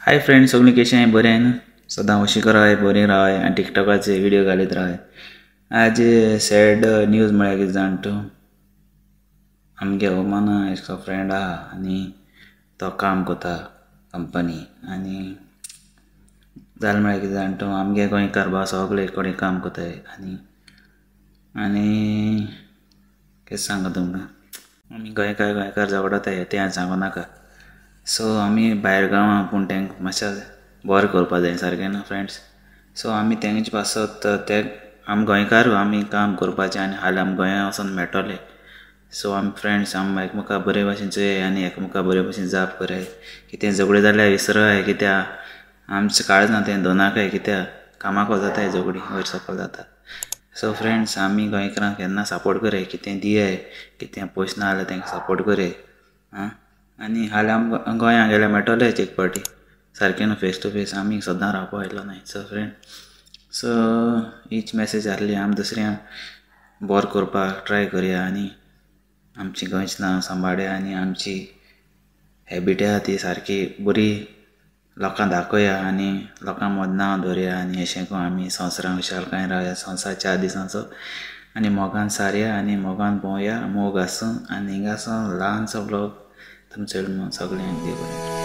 Hi friends, सगळीं कशी हाय? बरें न्हू? सदां अशी राय, बरी राय आनी टिकटॉकाचे व्हिडिओ घालीत राय. आज सॅड न्यूज म्हळ्यार कितें जाण तूं, आमगे ओमान एक फ्रेंड आहा आनी तो काम करता कंपनी आनी जालें म्हळ्यार कितें जाण तूं, आमगे गोंयकार भाव सगळे कडेन काम करताय आनी आनी कितें सांगू तुमकां, आमी गोंयकार झगडताय तें हांव सांगूं नाका. सो आमी भायर गांवां पूण तेंकां मातशें बरें करपा जाय, सारकें न्हू फ्रेंड्स. सो आमी तेंचे पासत ते आमी गोंयकार आमी काम करपाचें आनी हालीं आमी गोंया वचोन मेळटले. सो आमी फ्रेंड्स आमी एकमेका बरे भाशेन चोय आनी एकमेका बरे भाशेन जाप कराय. कितें झगडी जाल्यार विसराय, कित्याक आमचें काळज ना तें दोनाकय, कित्याक कामाक वचताय झगडी वयर सकयल जाता. सो फ्रेंड्स आमी गोंयकारांक केन्ना सपोर्ट कराय, कितें दियाय, कितें पयशे ना जाल्यार तेंकां सपोर्ट कराय आं. आनी हालीं आमी गोंया गेल्यार मेळटलेच एक पाटी, सारकें न्हू, फेस टू फेस आमी सदां रावपा आयलो नाय. सो फ्रेंड, सो हीच मॅसेज आहली, आमी दुसऱ्यांक बोर करपाक ट्राय करया आनी आमची गोंयचें नांव सांबाळया आनी आमची हॅबीट आहा ती सारकी बरी लोकांक दाखोवया आनी लोकां मदें नांव दवरया आनी अशें करून आमी संवसारांत खुशालकायेन रावया संवसार 4 दिसांचो आनी मोगान सारया आनी मोगान भोंवया मोग आसूं. आनी हिंगासोन ल्हानसो ब्लॉग तुमचो सगळ्यांक देव बरें.